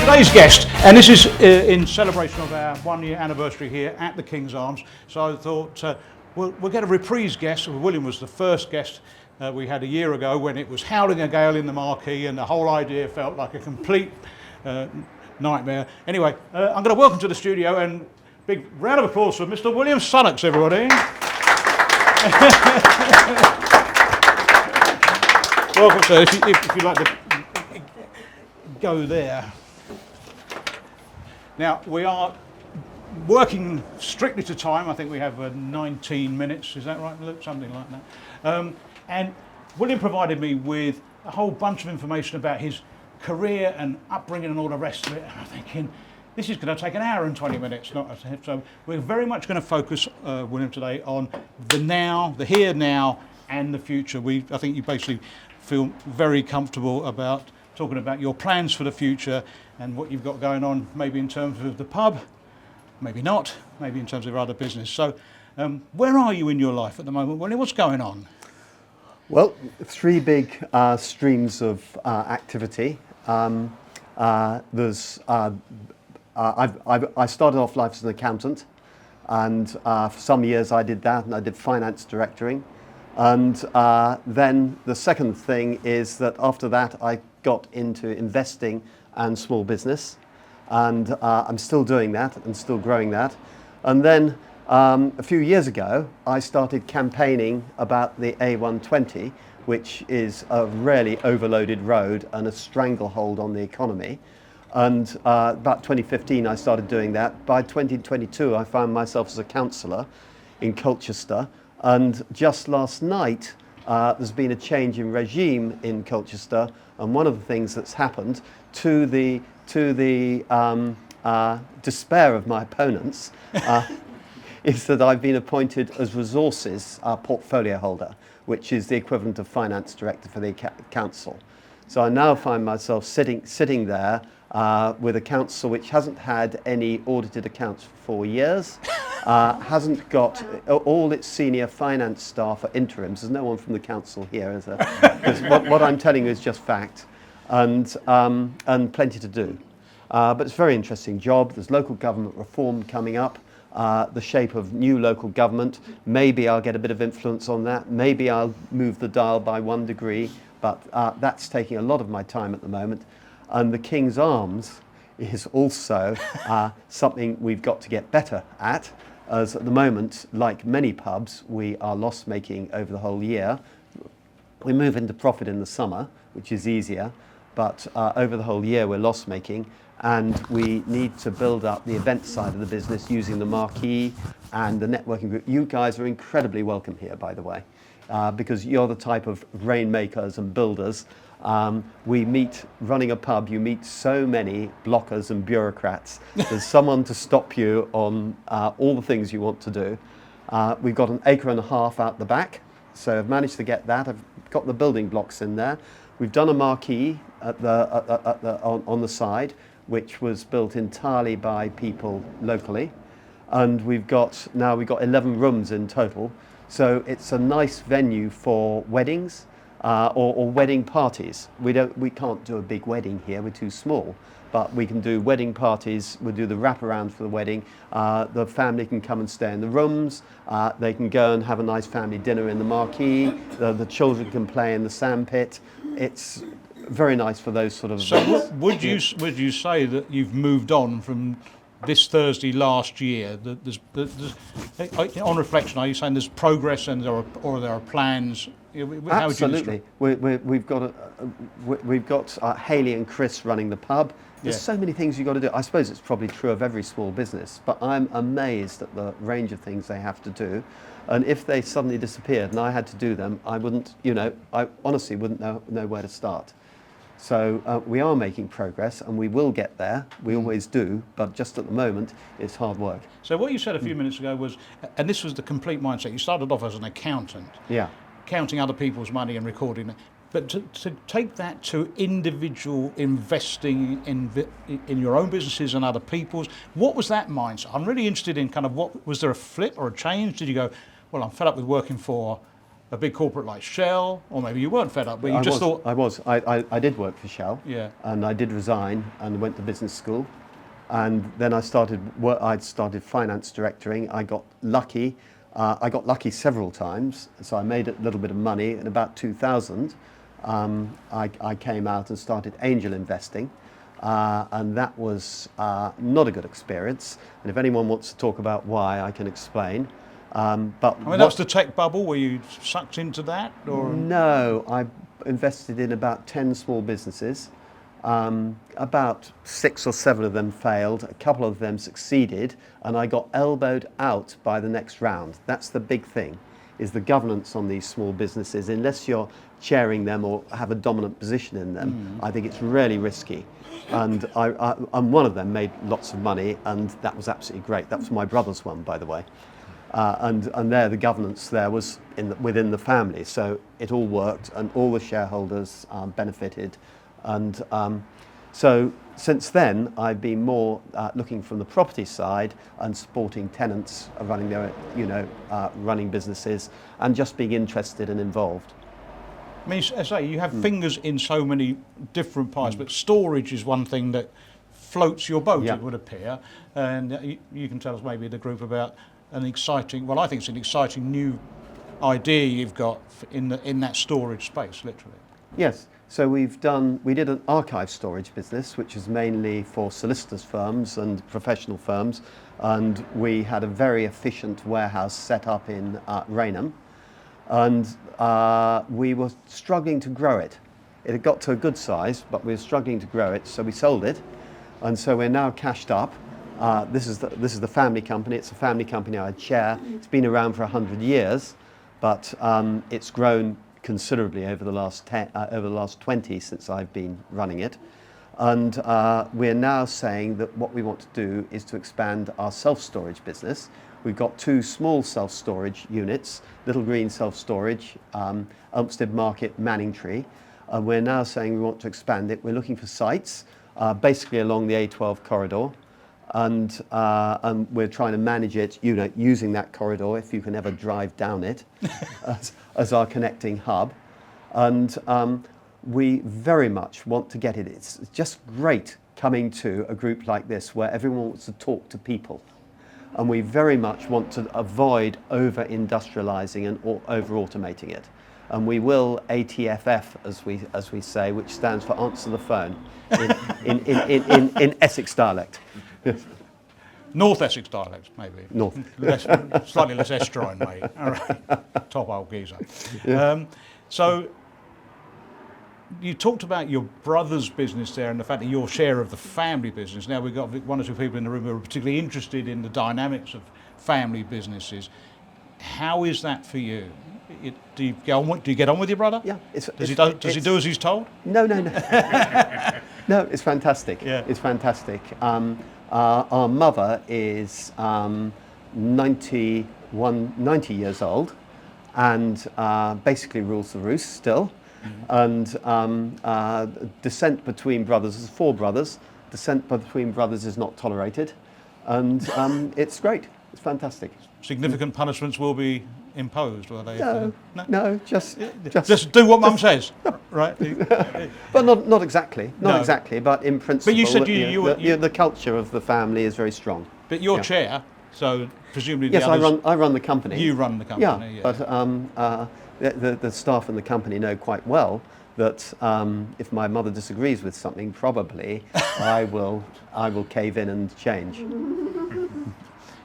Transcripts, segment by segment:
Today's guest, and this is in celebration of our 1 year anniversary here at the King's Arms, so I thought we'll get a reprise guest. William was the first guest we had a year ago when it was howling a gale in the Marky and the whole idea felt like a complete nightmare. Anyway, I'm going to welcome to the studio and big round of applause for Mr. William Sunnucks, everybody. Welcome, sir. If you'd like to go there. Now, we are working strictly to time. I think we have 19 minutes. Is that right, Luke? Something like that. And William provided me with a whole bunch of information about his career and upbringing and all the rest of it. And I'm thinking, this is going to take an hour and 20 minutes. So we're very much going to focus, William, today on the now, the here, now, and the future. I think you basically feel very comfortable about talking about your plans for the future and what you've got going on, maybe in terms of the pub, maybe not, maybe in terms of your other business. So where are you in your life at the moment, William? What's going on? Well, three big streams of activity. I started off life as an accountant, and for some years I did that, and I did finance directoring. And then the second thing is that after that I got into investing and small business, and I'm still doing that and still growing that. And then a few years ago I started campaigning about the A120, which is a really overloaded road and a stranglehold on the economy. And about 2015 I started doing that. By 2022 I found myself as a councillor in Colchester. And just last night, there's been a change in regime in Colchester, and one of the things that's happened, to the despair of my opponents, is that I've been appointed as resources portfolio holder, which is the equivalent of finance director for the council. So I now find myself sitting there with a council which hasn't had any audited accounts for 4 years, hasn't got all its senior finance staff are interims. There's no one from the council here, because what I'm telling you is just fact, and plenty to do. But it's a very interesting job. There's local government reform coming up, the shape of new local government. Maybe I'll get a bit of influence on that. Maybe I'll move the dial by 1 degree, but that's taking a lot of my time at the moment. And the King's Arms is also something we've got to get better at, as at the moment, like many pubs, we are loss-making over the whole year. We move into profit in the summer, which is easier, but over the whole year we're loss-making, and we need to build up the event side of the business using the Marky and the networking group. You guys are incredibly welcome here, by the way, because you're the type of rainmakers and builders. We meet, running a pub, you meet so many blockers and bureaucrats. There's someone to stop you on all the things you want to do. We've got an acre and a half out the back, so I've managed to get that. I've got the building blocks in there. We've done a marquee on the side, which was built entirely by people locally. And we've got 11 rooms in total. So it's a nice venue for weddings. Or wedding parties. We can't do a big wedding here, we're too small, but we can do wedding parties. We'll do the wraparound for the wedding. The family can come and stay in the rooms. They can go and have a nice family dinner in the Marquee. The children can play in the sandpit. It's very nice for those sort of events. So would you say that you've moved on from this Thursday last year? That there's on reflection, are you saying there's progress and there are plans? Absolutely. We've got Hayley and Chris running the pub. There's so many things you've got to do. I suppose it's probably true of every small business, but I'm amazed at the range of things they have to do. And if they suddenly disappeared and I had to do them, I honestly wouldn't know where to start. So we are making progress, and we will get there. We always do, but just at the moment, it's hard work. So what you said a few minutes ago was, and this was the complete mindset, you started off as an accountant. Yeah. Counting other people's money and recording it. But to take that to individual investing in your own businesses and other people's, what was that mindset? I'm really interested in kind of was there a flip or a change? Did you go, well, I'm fed up with working for a big corporate like Shell, or maybe you weren't fed up, but you just thought... I did work for Shell, Yeah. and I did resign and went to business school. And then I'd started finance directoring. I got lucky. I got lucky several times, so I made a little bit of money. In about 2000, I came out and started angel investing, and that was not a good experience. And if anyone wants to talk about why, I can explain. But I mean, that was the tech bubble. Were you sucked into that? Or? No, I invested in about 10 small businesses. About 6 or 7 of them failed, a couple of them succeeded, and I got elbowed out by the next round. That's the big thing, is the governance on these small businesses. Unless you're chairing them or have a dominant position in them, I think it's really risky. And and one of them made lots of money, and that was absolutely great. That was my brother's one, by the way. And there, the governance there was within the family, so it all worked, and all the shareholders benefited. And so since then, I've been more looking from the property side and supporting tenants running their, running businesses, and just being interested and involved. I mean, as I say, you have fingers in so many different pies, but storage is one thing that floats your boat, it would appear. And you can tell us maybe the group about an exciting, well, I think it's an exciting new idea you've got in that storage space, literally. Yes. So we did an archive storage business, which is mainly for solicitors firms and professional firms, and we had a very efficient warehouse set up in Rainham, and we were struggling to grow it. It had got to a good size, but we were struggling to grow it, so we sold it, and so we're now cashed up. This is the family company. It's a family company I chair. It's been around for 100 years, but it's grown considerably over the last 20 since I've been running it. And we're now saying that what we want to do is to expand our self-storage business. We've got 2 small self-storage units, Little Green Self-Storage, Elmstead Market, Manningtree. And we're now saying we want to expand it. We're looking for sites, basically along the A12 corridor. And we're trying to manage it, using that corridor, if you can ever drive down it, as our connecting hub. And we very much want to get it. It's just great coming to a group like this where everyone wants to talk to people. And we very much want to avoid over-industrializing and over-automating it. And we will ATFF, as we say, which stands for answer the phone in Essex dialect. North Essex dialect, maybe. North. Slightly less estrine, mate. All right. Top old geezer. Yeah. So you talked about your brother's business there and the fact that your share of the family business. Now we've got 1 or 2 people in the room who are particularly interested in the dynamics of family businesses. How is that for you? Do you get on with your brother? Yeah. Does he do as he's told? No. No, it's fantastic. Yeah. It's fantastic. Our mother is 90 years old, and basically rules the roost still. Mm-hmm. And descent between brothers, there's 4 brothers. Descent between brothers is not tolerated, and it's great. It's fantastic. Significant punishments will be imposed, will they? No, just do what Mum says, right? But not exactly, exactly. But in principle, but you said the culture of the family is very strong. But your chair, so presumably yes, the others, I run the company. You run the company. Yeah. But the staff in the company know quite well that if my mother disagrees with something, probably I will cave in and change.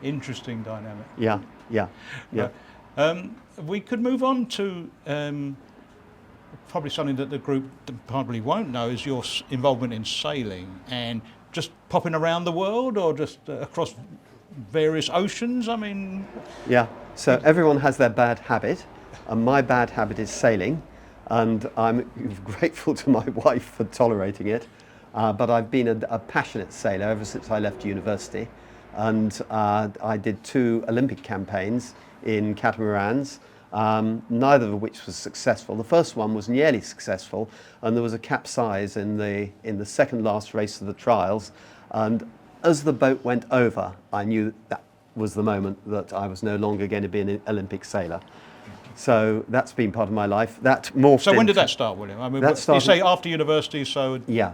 Interesting dynamic. Yeah. We could move on to probably something that the group probably won't know is your involvement in sailing and just popping around the world or just across various oceans. I mean, yeah. So everyone has their bad habit, and my bad habit is sailing, and I'm grateful to my wife for tolerating it. But I've been a passionate sailor ever since I left university. And I did 2 Olympic campaigns in catamarans, neither of which was successful. The first one was nearly successful, and there was a capsize in the second last race of the trials. And as the boat went over, I knew that was the moment that I was no longer going to be an Olympic sailor. So that's been part of my life. That morphed. So when did into- that start, William? I mean, That you started- say after university, so Yeah.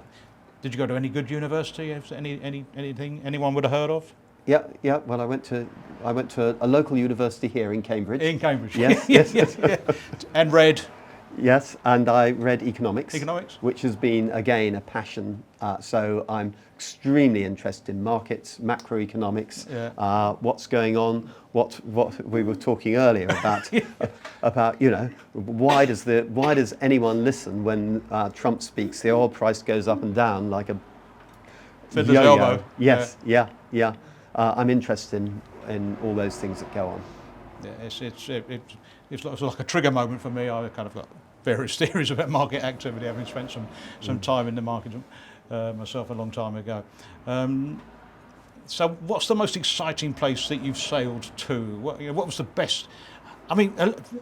did you go to any good university? Anything anyone would have heard of? Yeah. Well, I went to a local university here in Cambridge. In Cambridge. Yes, Yeah. And read Yes, and I read economics. Economics? Which has been, again, a passion. So I'm extremely interested in markets, macroeconomics, what's going on, what we were talking earlier about, about, you know, why does anyone listen when Trump speaks? The oil price goes up and down like a Fiddler's yo-yo. elbow. Yes, yeah. I'm interested in all those things that go on. Yeah, it's like a trigger moment for me. I kind of got various theories about market activity, having spent some time in the market myself a long time ago. So, what's the most exciting place that you've sailed to? What was the best? I mean,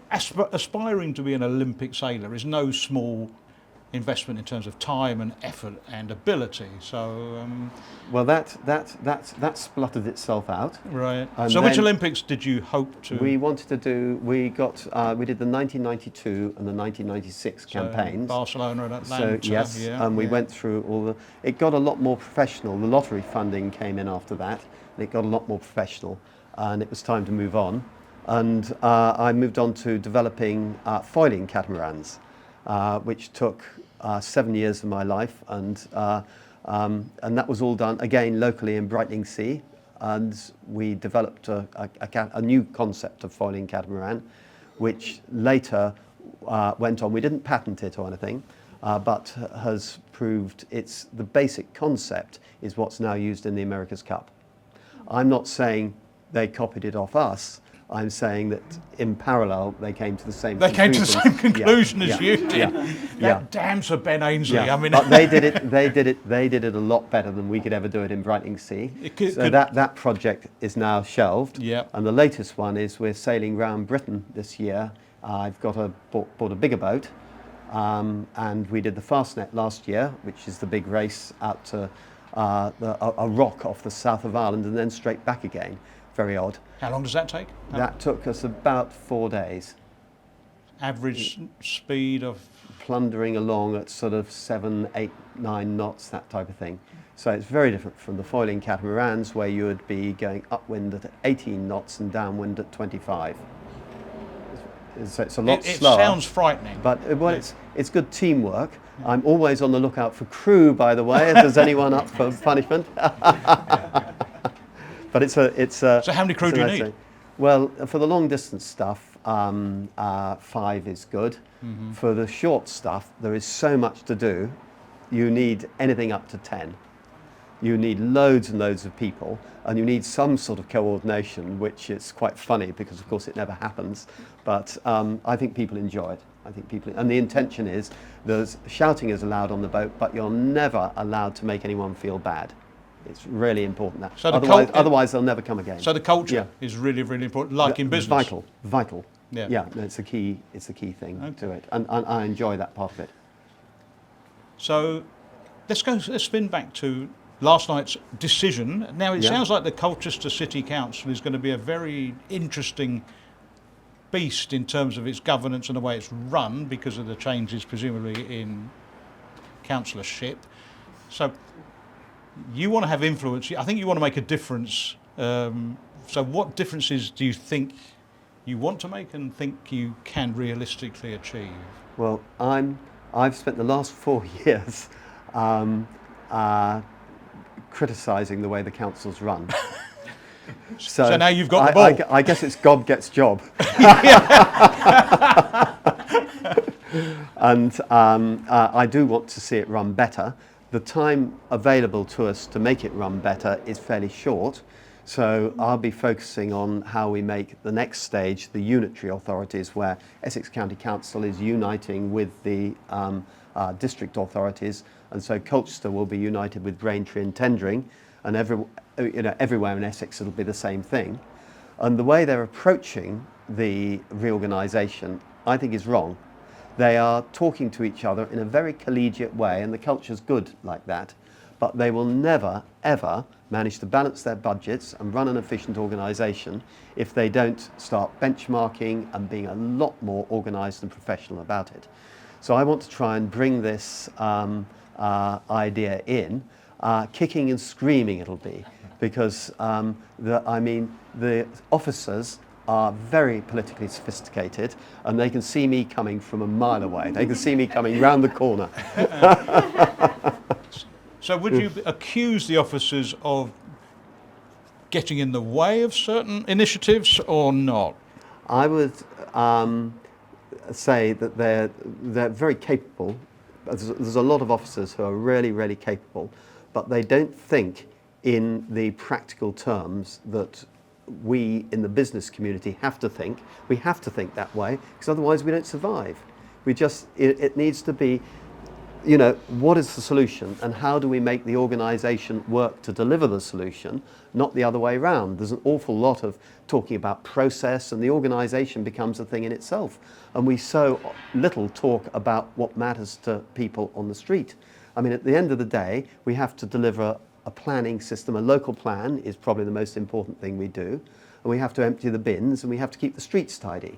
aspiring to be an Olympic sailor is no small investment in terms of time and effort and ability. So, well, that spluttered itself out. Right. And so, which then Olympics did you hope to? We wanted to do. We did the 1992 and the 1996 campaigns. Barcelona and Atlanta. So yes, and we went through all the. It got a lot more professional. The lottery funding came in after that, and it got a lot more professional, and it was time to move on. And I moved on to developing foiling catamarans, which took 7 years of my life, and that was all done again locally in Brightlingsea. And we developed a new concept of foiling catamaran, which later went on. We didn't patent it or anything, but has proved the basic concept is what's now used in the America's Cup. I'm not saying they copied it off us. I'm saying that in parallel they came to the same. They came to the same conclusion as you did. That damn Sir Ben Ainsley. Yeah. I mean, but they did it a lot better than we could ever do it in Brightlingsea. So that project is now shelved. Yeah. And the latest one is we're sailing round Britain this year. I've bought a bigger boat, and we did the Fastnet last year, which is the big race out to a rock off the south of Ireland and then straight back again. Very odd. How long does that take? That took us about 4 days. Average speed of? Plundering along at sort of 7, 8, 9 knots, that type of thing. So it's very different from the foiling catamarans, where you would be going upwind at 18 knots and downwind at 25. So it's a lot slower. It sounds frightening. But it's good teamwork. I'm always on the lookout for crew, by the way, if there's anyone up for punishment. But so how many crew do you need? Well, for the long distance stuff, 5 is good. Mm-hmm. For the short stuff, there is so much to do. You need anything up to 10. You need loads and loads of people, and you need some sort of coordination, which is quite funny because, of course, it never happens. But I think people enjoy it. And the intention is there's shouting is allowed on the boat, but you're never allowed to make anyone feel bad. It's really important that. So otherwise they'll never come again. So the culture is really, really important, like in business. Vital. Yeah. No, it's a key thing to it, and I enjoy that part of it. So let's spin back to last night's decision. Now it sounds like the Colchester City Council is going to be a very interesting beast in terms of its governance and the way it's run because of the changes presumably in councillorship. So you want to have influence. I think you want to make a difference. So what differences do you think you want to make and think you can realistically achieve? Well, I've spent the last 4 years criticising the way the council's run. So now you've got the ball. I guess it's gob gets job. And I do want to see it run better. The time available to us to make it run better is fairly short, so I'll be focusing on how we make the next stage the unitary authorities, where Essex County Council is uniting with the district authorities, and so Colchester will be united with Braintree and Tendring, and everywhere in Essex it'll be the same thing. And the way they're approaching the reorganisation, I think, is wrong. They are talking to each other in a very collegiate way, and the culture's good like that. but they will never, ever manage to balance their budgets and run an efficient organisation if they don't start benchmarking and being a lot more organised and professional about it. So I want to try and bring this idea in, kicking and screaming it'll be, because the officers are very politically sophisticated, and they can see me coming from a mile away. They can see me coming round the corner. So would you accuse the officers of getting in the way of certain initiatives or not? I would say that they're very capable. There's a lot of officers who are really, really capable, but they don't think in the practical terms that we in the business community have to think. We have to think that way, because otherwise we don't survive. It needs to be, what is the solution and how do we make the organisation work to deliver the solution, not the other way around. There's an awful lot of talking about process, and the organisation becomes a thing in itself. And we so little talk about what matters to people on the street. I mean, at the end of the day, we have to deliver a planning system. A local plan is probably the most important thing we do. And we have to empty the bins, and we have to keep the streets tidy.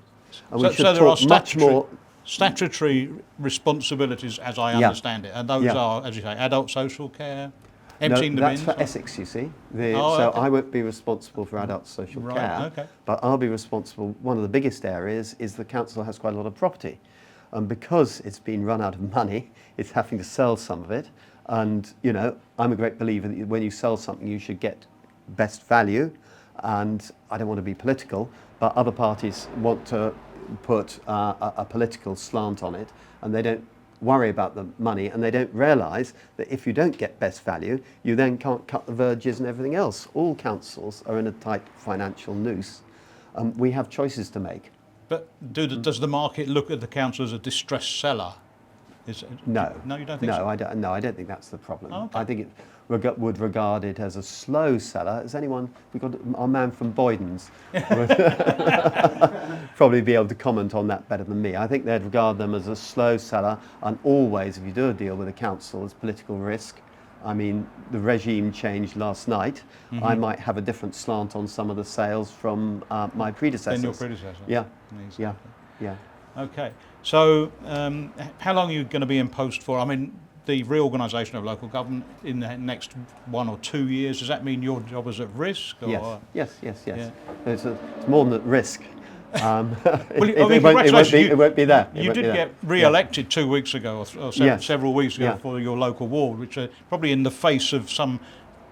And we should talk much more. Statutory responsibilities, as I understand it, and those are, as you say, adult social care, emptying the bins. That's for Essex, you see. Okay. I won't be responsible for adult social care, but I'll be responsible. One of the biggest areas is the council has quite a lot of property, and because it's been run out of money, it's having to sell some of it. And I'm a great believer that when you sell something, you should get best value. And I don't want to be political, but other parties want to put a political slant on it, and they don't worry about the money, and they don't realise that if you don't get best value, you then can't cut the verges and everything else. All councils are in a tight financial noose. We have choices to make. But does the market look at the council as a distressed seller? No. No, you don't think so? I don't think that's the problem. Oh, okay. I think it would regard it as a slow seller. Has anyone, we've got our man from Boyden's, probably be able to comment on that better than me. I think they'd regard them as a slow seller, and always, if you do a deal with a council, it's political risk. I mean, the regime changed last night. Mm-hmm. I might have a different slant on some of the sales from my predecessors. Than your predecessor? Yeah. Exactly. Yeah. Okay. So, how long are you going to be in post for? I mean, the reorganisation of local government in the next 1 or 2 years, does that mean your job is at risk? Or? Yes. Yeah. It's more than at risk. Well, it won't be there. You did get re-elected 2 weeks ago, or several weeks ago, for your local ward, which are probably in the face of some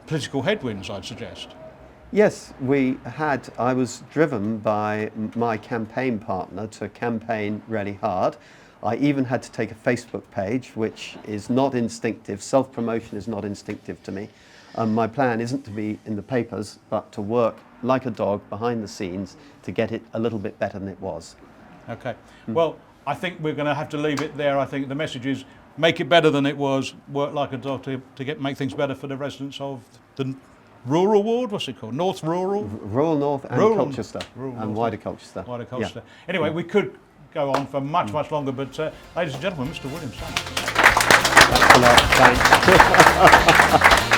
political headwinds, I'd suggest. Yes, I was driven by my campaign partner to campaign really hard. I even had to take a Facebook page, which is not instinctive. Self-promotion is not instinctive to me. My plan isn't to be in the papers, but to work like a dog behind the scenes to get it a little bit better than it was. Okay. Well, I think we're going to have to leave it there. I think the message is make it better than it was, work like a dog to make things better for the residents of the rural ward. What's it called? North Rural? Rural North and Colchester. And wider Colchester. Wider Colchester. Yeah. Anyway, we could go on for much longer, but ladies and gentlemen, Mr. William Sunnucks. Thanks a lot. Thanks.